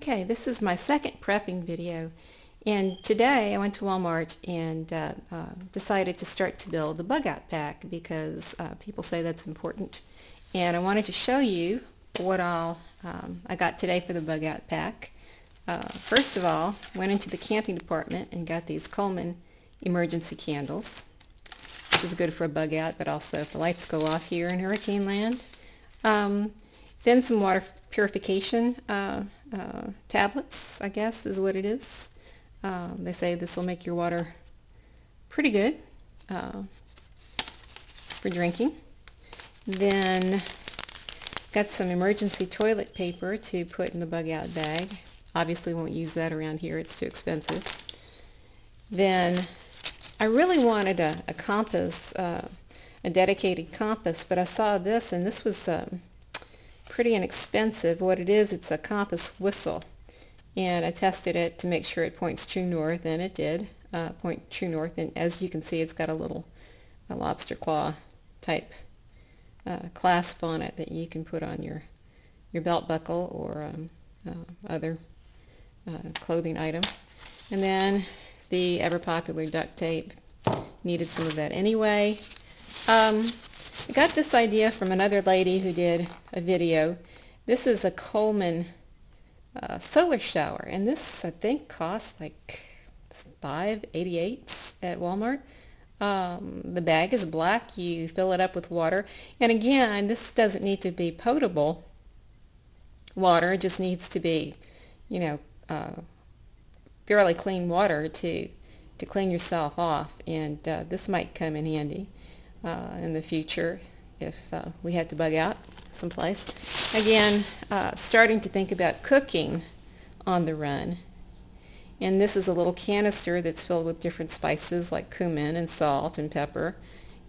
Okay, this is my second prepping video, and today I went to Walmart and decided to start to build a bug out pack because people say that's important, and I wanted to show you what all I got today for the bug out pack. First of all, went into the camping department and got these Coleman emergency candles, which is good for a bug out, but also if the lights go off here in hurricane land. Then some water purification tablets, I guess is what it is. They say this will make your water pretty good for drinking. Then got some emergency toilet paper to put in the bug out bag. Obviously won't use that around here, it's too expensive. Then I really wanted a compass, a dedicated compass, but I saw this, and this was pretty inexpensive. What it is, it's a compass whistle, and I tested it to make sure it points true north, and it did point true north. And as you can see, it's got a lobster claw type clasp on it that you can put on your belt buckle or other clothing item. And then the ever popular duct tape, needed some of that anyway. I got this idea from another lady who did a video. This is a Coleman solar shower, and this I think costs like $5.88 at Walmart. The bag is black. You fill it up with water, and again, this doesn't need to be potable water. It just needs to be, you know, fairly clean water to clean yourself off, and this might come in handy in the future if we had to bug out someplace. Again, starting to think about cooking on the run, and this is a little canister that's filled with different spices like cumin and salt and pepper,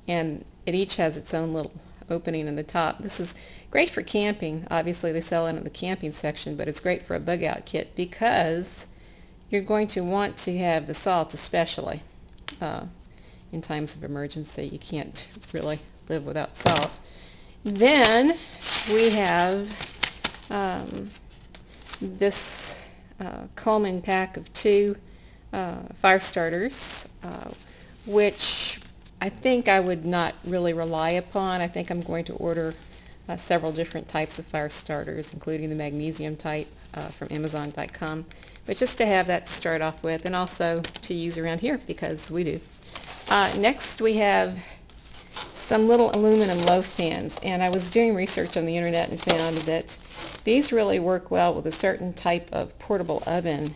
and it each has its own little opening in the top. This is great for camping. Obviously they sell it in the camping section, but it's great for a bug out kit because you're going to want to have the salt, especially in times of emergency. You can't really live without salt. Then we have this Coleman pack of 2 fire starters, which I think I would not really rely upon. I think I'm going to order several different types of fire starters, including the magnesium type from Amazon.com, but just to have that to start off with, and also to use around here because we do. Next we have some little aluminum loaf pans, and I was doing research on the internet and found that these really work well with a certain type of portable oven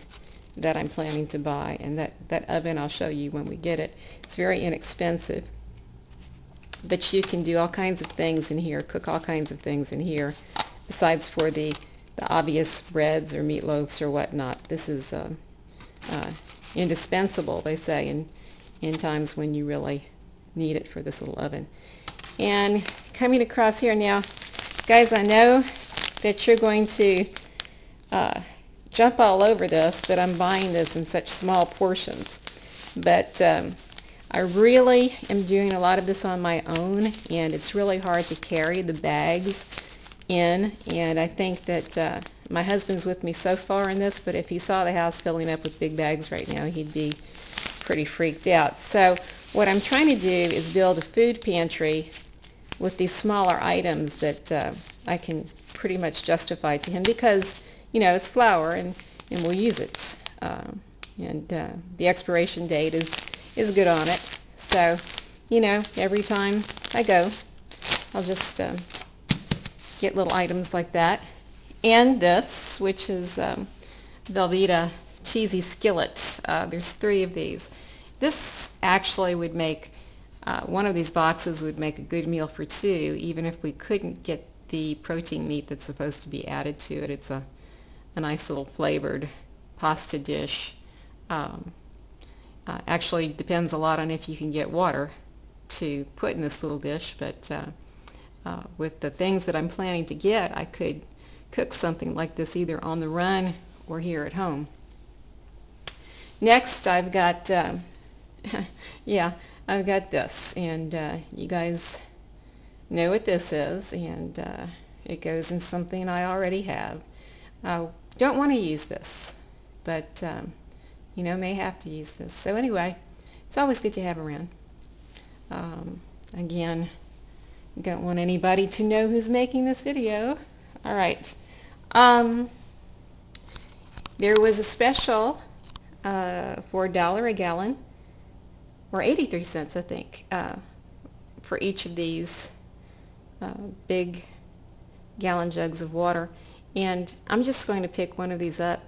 that I'm planning to buy, and that oven I'll show you when we get it. It's very inexpensive, but you can do all kinds of things in here, cook all kinds of things in here, besides for the obvious breads or meatloafs or whatnot. This is indispensable, they say, in times when you really need it for this little oven. And coming across here now, guys, I know that you're going to jump all over this, that I'm buying this in such small portions, but I really am doing a lot of this on my own, and it's really hard to carry the bags in, and I think that my husband's with me so far in this, but if he saw the house filling up with big bags right now, he'd be pretty freaked out. So what I'm trying to do is build a food pantry with these smaller items that I can pretty much justify to him because, you know, it's flour and we'll use it. And the expiration date is good on it. So, you know, every time I go, I'll just get little items like that. And this, which is Velveeta cheesy skillet. There's 3 of these. This actually would make, one of these boxes would make a good meal for 2, even if we couldn't get the protein meat that's supposed to be added to it. It's a nice little flavored pasta dish. Actually depends a lot on if you can get water to put in this little dish, but with the things that I'm planning to get, I could cook something like this either on the run or here at home. Next I've got yeah, I've got this, and you guys know what this is, and it goes in something I already have. don't want to use this, but you know, may have to use this. So anyway, it's always good to have around. Again, don't want anybody to know who's making this video. All right. There was a special for $1 a gallon, or 83 cents, I think, for each of these big gallon jugs of water. And I'm just going to pick one of these up,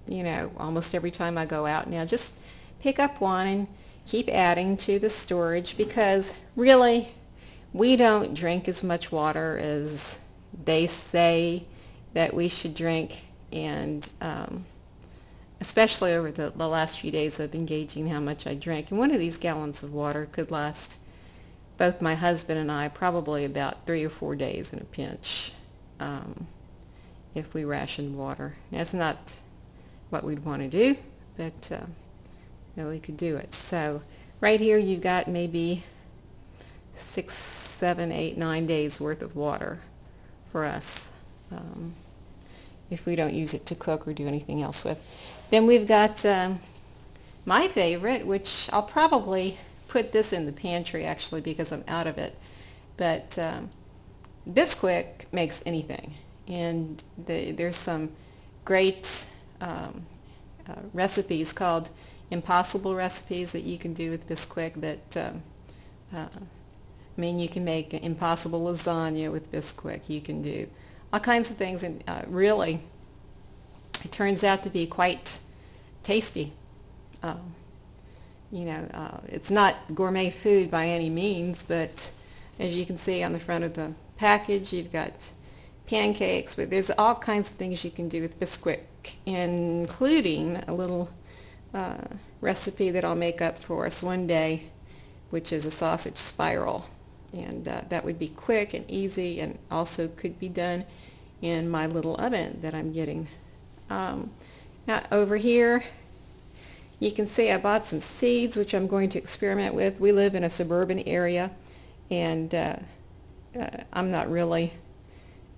you know, almost every time I go out now. Just pick up one and keep adding to the storage, because really we don't drink as much water as they say that we should drink. And especially over the last few days, I've been gauging how much I drink. And one of these gallons of water could last both my husband and I probably about 3 or 4 days in a pinch, if we rationed water. That's not what we'd want to do, but you know, we could do it. So right here you've got maybe 6, 7, 8, 9 days worth of water for us, if we don't use it to cook or do anything else with. Then we've got my favorite, which I'll probably put this in the pantry actually because I'm out of it, but Bisquick makes anything, and there's some great recipes called impossible recipes that you can do with Bisquick that I mean, you can make impossible lasagna with Bisquick. You can do all kinds of things, and really it turns out to be quite tasty. You know, it's not gourmet food by any means, but as you can see on the front of the package, you've got pancakes, but there's all kinds of things you can do with Bisquick, including a little recipe that I'll make up for us one day, which is a sausage spiral. And that would be quick and easy, and also could be done in my little oven that I'm getting. Now over here you can see I bought some seeds which I'm going to experiment with. We live in a suburban area, and I'm not really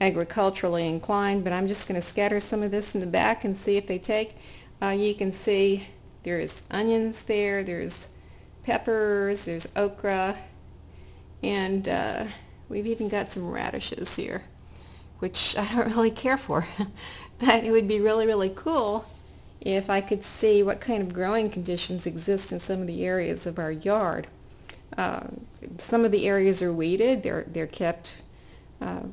agriculturally inclined, but I'm just going to scatter some of this in the back and see if they take. You can see there's onions there, there's peppers, there's okra, and we've even got some radishes here, which I don't really care for. But it would be really, really cool if I could see what kind of growing conditions exist in some of the areas of our yard. Some of the areas are weeded. They're kept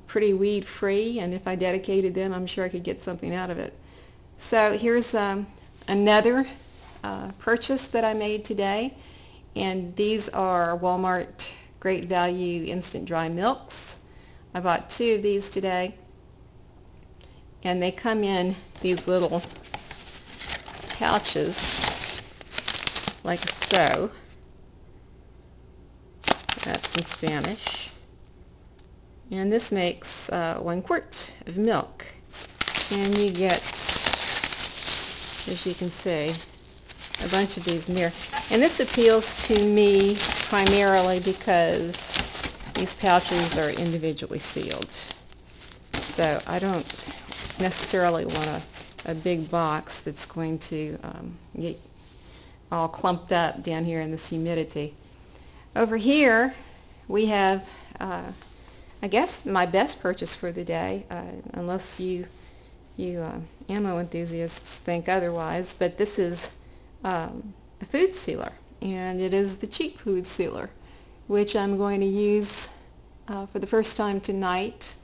pretty weed free, and if I dedicated them, I'm sure I could get something out of it. So here's another purchase that I made today, and these are Walmart Great Value Instant Dry Milks. I bought 2 of these today, and they come in these little pouches like so. That's in Spanish. And this makes 1 quart of milk, and you get, as you can see, a bunch of these in there. And this appeals to me primarily because these pouches are individually sealed. So I don't necessarily want a big box that's going to get all clumped up down here in this humidity. Over here we have I guess my best purchase for the day, unless you ammo enthusiasts think otherwise, but this is a food sealer, and it is the cheap food sealer, which I'm going to use for the first time tonight,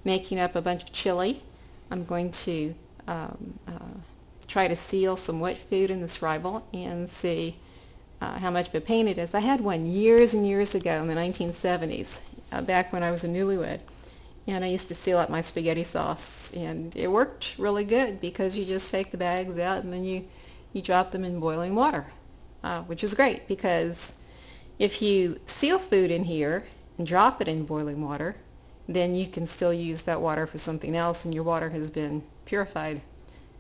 making up a bunch of chili. I'm going to try to seal some wet food in this rival and see how much of a pain it is. I had one years and years ago in the 1970s, back when I was a newlywed, and I used to seal up my spaghetti sauce, and it worked really good because you just take the bags out and then you drop them in boiling water, which is great because if you seal food in here and drop it in boiling water, then you can still use that water for something else, and your water has been purified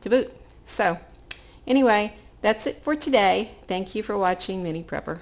to boot. So anyway, that's it for today. Thank you for watching Mini Prepper.